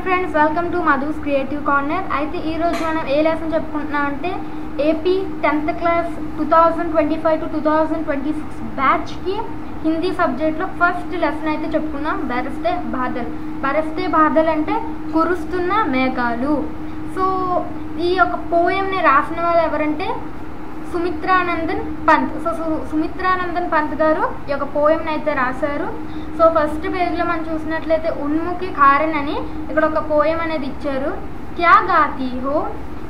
Friends, welcome to Madhu's creative corner. అయితే ఈరోజు మనం ఏ లెసన్ చెప్పుకుంటున్నామంటే ఏపీ 10th క్లాస్ 2025 to 2026 బ్యాచ్కి హిందీ సబ్జెక్ట్లో ఫస్ట్ లెసన్ అయితే చెప్పుకున్నాం. బరస్తే బాదల్ అంటే కురుస్తున్న మేఘాలు. సో ఈ యొక్క పోయంని రాసిన వాళ్ళు ఎవరంటే సుమిత్రానందన్ పంత్. సో సుమిత్రానందన్ పంత్ గారు ఈ యొక్క పోయంని అయితే రాశారు. సో ఫస్ట్ పేజ్లో మనం చూసినట్లయితే ఉన్ముఖి కారణ్ అని ఇక్కడ ఒక పోయం అనేది ఇచ్చారు. క్యా గాతి హో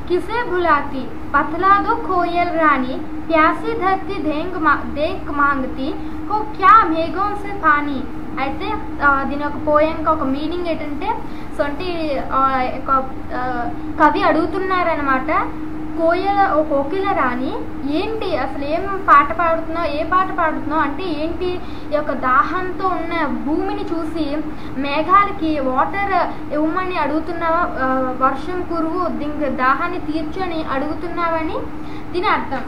కిసే భులాతి పతలా దో కోయల్ రాణి ప్యాసి ధర్తి దేక్ మాంగతి హో క్యా మేఘం సే పానీ. అయితే దీని ఒక పోయంకి ఒక మీనింగ్ ఏంటంటే, సో అంటే కవి అడుగుతున్నారనమాట, కోకిల రాణి ఏంటి అసలు ఏ పాట పాడుతున్నావు అంటే ఏంటి, ఈ యొక్క దాహంతో ఉన్న భూమిని చూసి మేఘాలకి వాటర్ ఇవ్వమని అడుగుతున్నావా, వర్షం కురువు దీనికి దాహాన్ని తీర్చని అడుగుతున్నావని దీని అర్థం.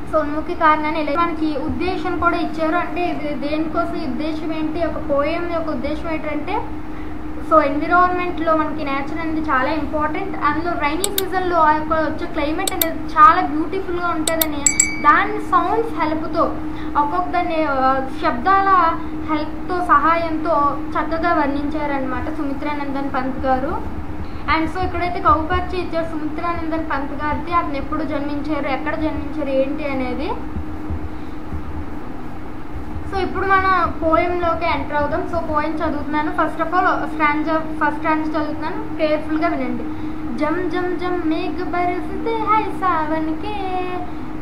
సో ఉన్ముఖి కారణాన్ని మనకి ఉద్దేశం కూడా ఇచ్చారు. అంటే ఇది దేనికోసం ఉద్దేశం ఏంటి, ఒక పోయం యొక్క ఉద్దేశం ఏంటంటే, సో ఎన్విరాన్మెంట్లో మనకి నేచర్ అనేది చాలా ఇంపార్టెంట్. అందులో రైనీ సీజన్లో వచ్చే క్లైమేట్ అనేది చాలా బ్యూటిఫుల్గా ఉంటుందని దాని సౌండ్స్ హెల్ప్తో ఒక్కొక్క దాన్ని శబ్దాల హెల్ప్తో సహాయంతో చక్కగా వర్ణించారనమాట సుమిత్రానందన్ పంత్ గారు. అండ్ సో ఇక్కడైతే కౌపర్చి ఇచ్చారు సుమిత్రానందన్ పంత్ గారిది, అతను ఎప్పుడు జన్మించారు, ఎక్కడ జన్మించారు ఏంటి అనేది. సో ఇప్పుడు మన పోయంలోకి ఎంటర్ అవుదాం. సో పోయం చదువుతున్నాను. ఫస్ట్ ఆఫ్ ఆల్ ఫస్ట్ స్టాంజ్ చదువుతున్నాను, కేర్ఫుల్గా వినండి. జమ్ జమ్ జమ్ మేఘ బరసతే హై సావన్ కే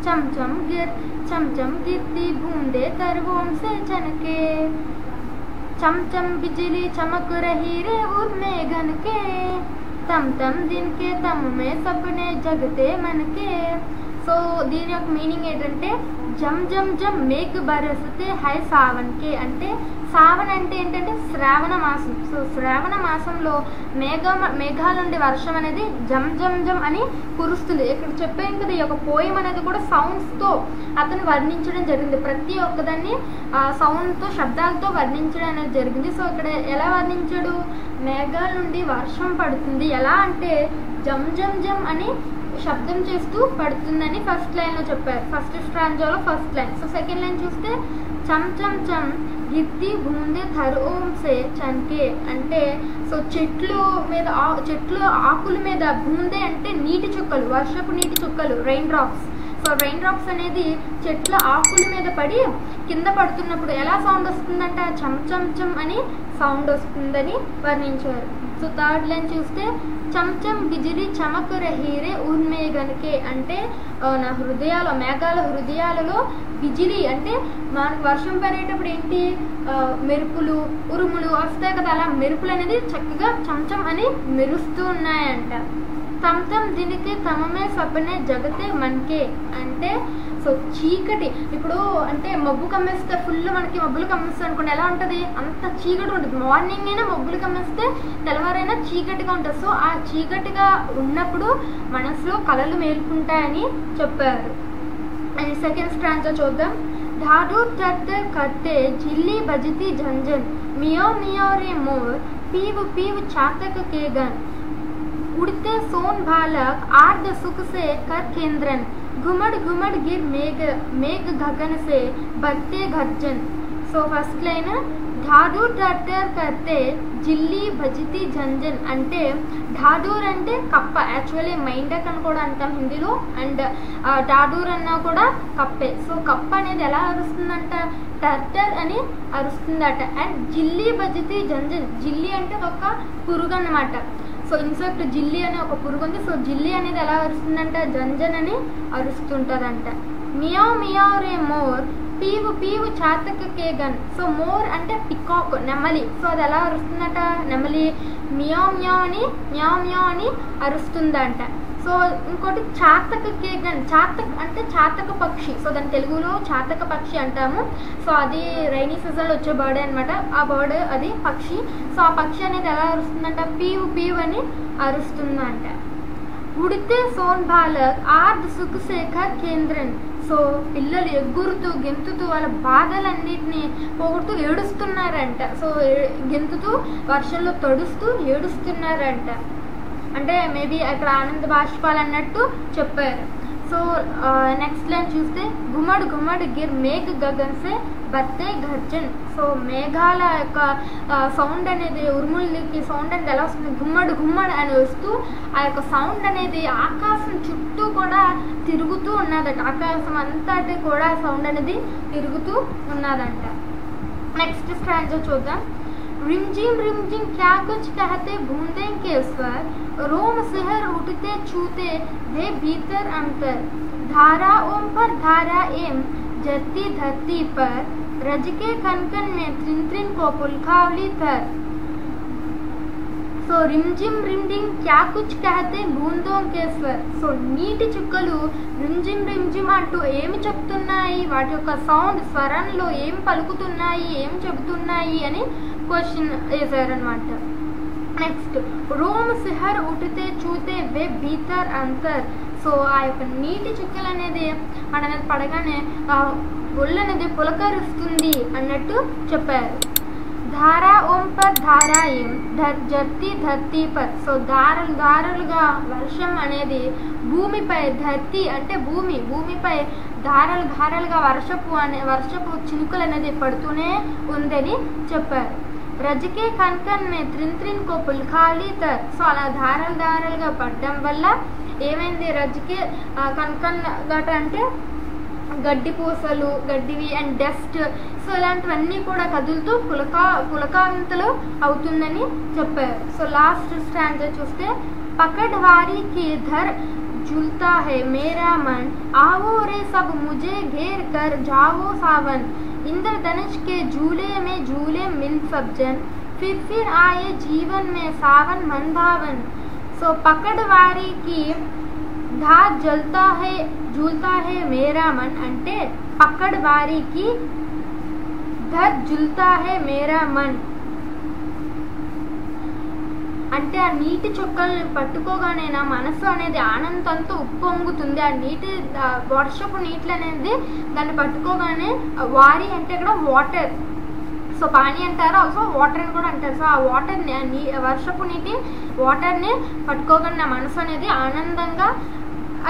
చమ్ చమ్ గిర్ती बूंदे तरवों से चनके चम चम बिजली चमक रही रे उनमें घन के तम तम दिन के तम में सपने जगते मन के. సో దీని యొక్క మీనింగ్ ఏంటంటే, జమ్ జమ్ జమ్ మేఘ బరసతే హై సావన్ కే అంటే సావన్ అంటే ఏంటంటే శ్రావణ మాసం. సో శ్రావణ మాసంలో మేఘాల నుండి వర్షం అనేది జమ్ జమ్ జమ్ అని కురుస్తుంది. ఇక్కడ చెప్పాం కదా, ఈ యొక్క పోయం అనేది కూడా సౌండ్స్తో అతను వర్ణించడం జరిగింది. ప్రతి ఒక్కదాన్ని సౌండ్తో శబ్దాలతో వర్ణించడం అనేది జరిగింది. సో ఇక్కడ ఎలా వర్ణించాడు, మేఘాల నుండి వర్షం పడుతుంది, ఎలా అంటే జమ్ జమ్ జమ్ అని శబ్దం చేస్తూ పడుతుందని ఫస్ట్ లైన్లో చెప్పారు, ఫస్ట్ స్ట్రాంజాలో first line. So second line చూస్తే చమ్ చమ్ చమ్ గిర్ती బూందే థర్వోం సే చన్కే అంటే, సో చెట్లు ఆకుల మీద బూందే అంటే నీటి చుక్కలు, వర్షపు నీటి చుక్కలు, rain drops. So rain drops అనేది చెట్ల ఆకుల మీద పడి కింద పడుతున్నప్పుడు ఎలా సౌండ్ వస్తుందంటే చమ్ చమ్ చమ్ అని సౌండ్ వస్తుందని వర్ణించారు. సో థర్డ్ లైన్ చూస్తే చమ్ చమ్ బిజిలి చమక్ రహీరే ఉన్మేఘన్కే అంటే మేఘాల హృదయాలలో బిజిలి అంటే మనకు వర్షం పడేటప్పుడు ఏంటి మెరుపులు ఉరుములు వస్తాయి కదా, అలా మెరుపులు అనేది చక్కగా చంచం అని మెరుస్తూ ఉన్నాయంట. తమ్ తమ్ దీనికి తమమే సపనే జగతే మనకే అంటే, సో చీకటి ఇప్పుడు అంటే మబ్బు కమ్మేస్తే ఫుల్ మనకి మబ్బులు కమ్మేస్తే అనుకోండి ఎలా ఉంటుంది, అంత చీకటి ఉంటుంది. మార్నింగ్ అయినా మబ్బులు కమ్మేస్తే తెల్లవారైనా చీకటిగా ఉంటుంది. సో ఆ చీకటిగా ఉన్నప్పుడు మనసులో కళలు మేలుకుంటాయని చెప్పారు. అండ్ సెకండ్ స్ట్రాంజా చూద్దాం. ढाढू टट्टर करते झिल्ली बजती झंझन मियो मियो रे मोर पीव पीव चातक के गन उड़ते सोन बालक आर्द सुख से कर केंद्रन घुमड़ घुमड़ गिर मेघ गगन से बरते गर्जन. సో ఫస్ట్ లైన్ ఢాడూ టట్టర్ కర్తే జిల్లి భజితి జంజన్ అంటే ఢాడూర్ అంటే కప్ప, యాక్చువల్లీ మైండక్ అని కూడా అంటాం హిందీలో, అండ్ ఢాడూర్ అన్నా కూడా కప్పే. సో కప్ప అనేది ఎలా అరుస్తుందంట, టర్టర్ అని అరుస్తుందట. అండ్ జిల్లి భజితి జంజన్, జిల్లి అంటే ఒక పురుగు అన్నమాట. సో ఇన్సెక్ట్ జిల్లి అనే ఒక పురుగు ఉంది. సో జిల్లి అనేది ఎలా అరుస్తుందంట, జంజన్ అని అరుస్తుంటదంట. మియో మియో రే మోర్ పీవు పీవు చాతక కేగన్. సో మోర్ అంటే పికాక్, నెమలి. సో అది ఎలా అరుస్తుందట, నెమలి మ్యావ్ అని అరుస్తుందంట. సో ఇంకోటి చాతక కేగన్, చాతక్ అంటే చాతక పక్షి. సో దాని తెలుగులో చాతక పక్షి అంటాము. సో అది రైనీ సీజన్లో వచ్చే బర్డ్ అనమాట. ఆ బర్డ్ అది పక్షి. సో ఆ పక్షి అనేది ఎలా అరుస్తుందంట, పీవు పీవు అని అరుస్తుందంట. ఉడితే సోన్ బాలక్ ఆర్ధ సుఖ శేఖర్ కేంద్రన్ సో పిల్లలు ఎగురుతూ గెంతుతూ వాళ్ళ బాధలన్నిటినీ పోగొడుతూ ఏడుస్తున్నారంట. సో గెంతుతూ వర్షంలో తడుస్తూ ఏడుస్తున్నారంట. అంటే మేబీ అక్కడ ఆనంద బాష్పాలు అన్నట్టు చెప్పారు. సో నెక్స్ట్ లైన్ చూస్తే గుమ్మడ్ గుమ్మడ్ గిర్ మేఘ గగన్ సే బర్తే గర్జన్. సో మేఘాల యొక్క సౌండ్ అనేది, ఉరుములకి సౌండ్ అనేది ఎలా వస్తుంది, గుమ్మడ్ గుమ్మడ్ అని వస్తూ ఆ యొక్క సౌండ్ అనేది ఆకాశం చుట్టూ కూడా తిరుగుతూ ఉన్నదట. ఆకాశం అంతటి కూడా సౌండ్ అనేది తిరుగుతూ ఉన్నదంట. నెక్స్ట్ స్ట్రాంజా చూద్దాం. रिमझिम रिमझिम क्या कुछ कहते बूंदे के स्वर, रोम सिहर उठते छूते वे भीतर अंतर, धारा ओम पर धारा एम जरती धरती पर, रज के कन कन में त्रिन त्रिन को पुलखावली तर. సో రిమ్జిమ్ రిమ్జిమ్ క్యా కుచ్ కహతే బూందో కే స్వర్. సో నీటి చుక్కలు రిమ్జిమ్ రిమ్జిమ్ అంటూ ఏమి చెప్తున్నాయి, వాటి యొక్క సౌండ్ స్వరంలో ఏం పలుకుతున్నాయి, ఏం చెబుతున్నాయి అని క్వశ్చన్ వేశారనమాట. నెక్స్ట్ రోమ్ సిహర్ ఉఠితే చూతే వే భీతర్ అంతర్. సో ఆ యొక్క నీటి చుక్కలు అనేది అనేది పడగానే ఒళ్ళు అనేది పులకరిస్తుంది అన్నట్టు చెప్పారు. ధారా ఓం పర్ ధారా ఏం జర్తి ధర్తీ పర్. సో దారలు దారలుగా వర్షం అనేది భూమిపై, ధర్తి అంటే భూమి, భూమిపై ధారలు ధారలుగా వర్షపు చినుకులు అనేది పడుతూనే ఉందని చెప్పారు. రజకే కన్కన్ మే త్రిన్ త్రిన్ కో పుల్ఖాలి తర్. సో అలా దారలు దారలుగా పడడం వల్ల ఏమైంది, రజకే కన్కన్ గట అంటే గడ్డి పూసలు, గడ్డివి అండ్ డస్ట్, సో ఇలాంటివన్నీ కూడా కదులుతూ పులకాంతలు అవుతుందని చెప్పారు. సో లాస్ట్ స్టాంజా చూస్తే పకడ్వారీ కి ధర్ झूलता है मेरा मन, आओ रे सब मुझे घेर कर जाओ सावन, इंद्रधनुष के झूले में झूले मिल सब जन, फिर आए जीवन में सावन मन भावन. సో పకడ్వారీ కి ధార్ झूलता है मेरा मन అంటే పకడ్వారీకి ధర్ झूलता है मेरा मन అంటే ఆ నీటి చుక్కల్ని పట్టుకోగానే నా మనసు అనేది ఆనందంతో ఉప్పొంగుతుంది. ఆ నీటి వర్షపు నీళ్ళు అనేది దాన్ని పట్టుకోగానే, వారి అంటే ఇక్కడ వాటర్, సో పానీ అంటారు, ఆల్సో వాటర్ అని కూడా అంటారు. సో ఆ వాటర్ని, వర్షపు నీటి వాటర్ని పట్టుకోగానే నా మనసు అనేది ఆనందంగా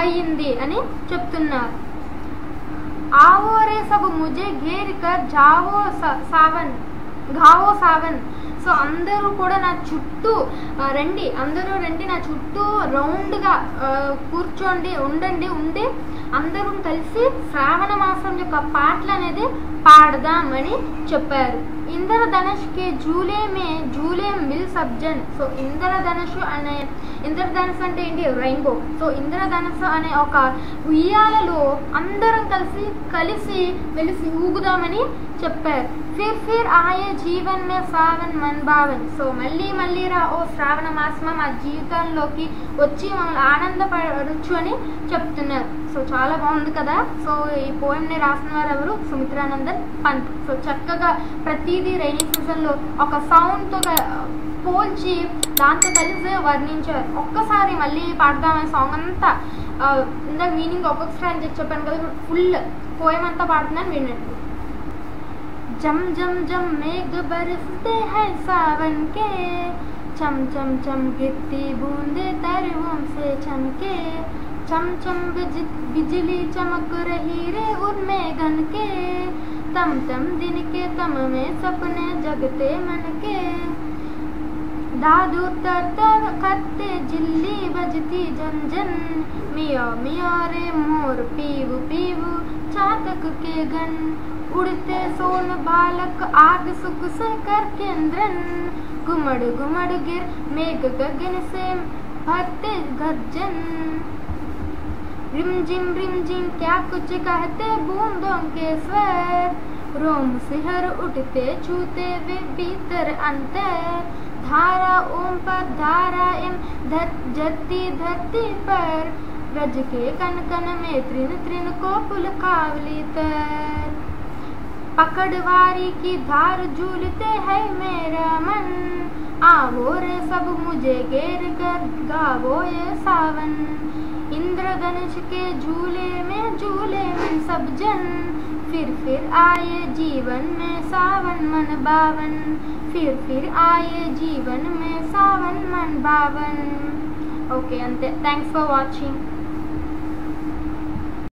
అయ్యింది అని చెప్తున్నారు. आओ रे सब मुझे घेर कर जाओ सावन घावो सावन. సో అందరూ కూడా నా చుట్టూ రండి, అందరూ రండి, నా చుట్టూ రౌండ్గా కూర్చోండి, ఉండి అందరూ కలిసి శ్రావణ మాసం యొక్క పాటలు అనేది పాడదామని చెప్పారు. ఇంద్రధనుష్కి జూలే మిల్ సబ్జన్. సో ఇంద్రధనుష్ అంటే ఏంటి, రెయిన్బో. సో ఇంద్రధనుష్ అనే ఒక ఉయ్యాలలో అందరం కలిసి మెలిసి ఊగుదామని చెప్పారు. ఫిర్ ఆయే జీవన్ మే సావన్ మన్ భావన్. సో మళ్ళీ రా ఓ శ్రావణ మాసం మా జీవితంలోకి వచ్చి మమ్మల్ని ఆనందపడచ్చు అని చెప్తున్నారు. సో చాలా బాగుంది కదా. సో ఈ పోయంని రాసిన వారు ఎవరు, సుమిత్రానందన్ పంత్. సో చక్కగా ప్రతిదీ రైనీ సీజన్లో ఒక సౌండ్తో పోల్చి దాంతో కలిసి వర్ణించారు. ఒక్కసారి మళ్ళీ పాడదామనే సాంగ్ అంతా ఇందాక మీనింగ్ ఒక్కొక్క స్టాండ్ చెప్పాను కదా, ఫుల్ పోయం అంతా పాడుతున్నాను వినండి. जम जम जम मेघ बरसते हैं सावन के, चम चम चम गिरती बूंदे तरवों से चमके, चम चम बिजली चमक रही रे उनमें गन के, तम तम दिन के तम में सपने जगते मन के, दादू तर तर करते जिल्ली बजती जन जन, मिया मिया रे मोर पीवू पीवू चातक के गन, उड़ते सोन बालक आग सुख से कर केंद्रन, घुमड़ घुमड़ गिर मेघ गगन से भरते गर्जन, रिमझिम क्या कुछ कहते बूंदों के स्वर, रोम सिहर उठते छूते वे भीतर अंतर, धारा ओम पर धारा एम जरती धरती पर, रज के कन कन में त्रिन त्रिन को पुलकावली तर, पकड़वारी की धार झूलते है मेरा मन, आओ रे सब मुझे घेर कर गावो ये सावन, इंद्रधनुष के झूले में सब जन, फिर आए जीवन में सावन मन बावन, फिर आए जीवन में सावन मन बावन. ఓకే అంతే. Thanks for watching.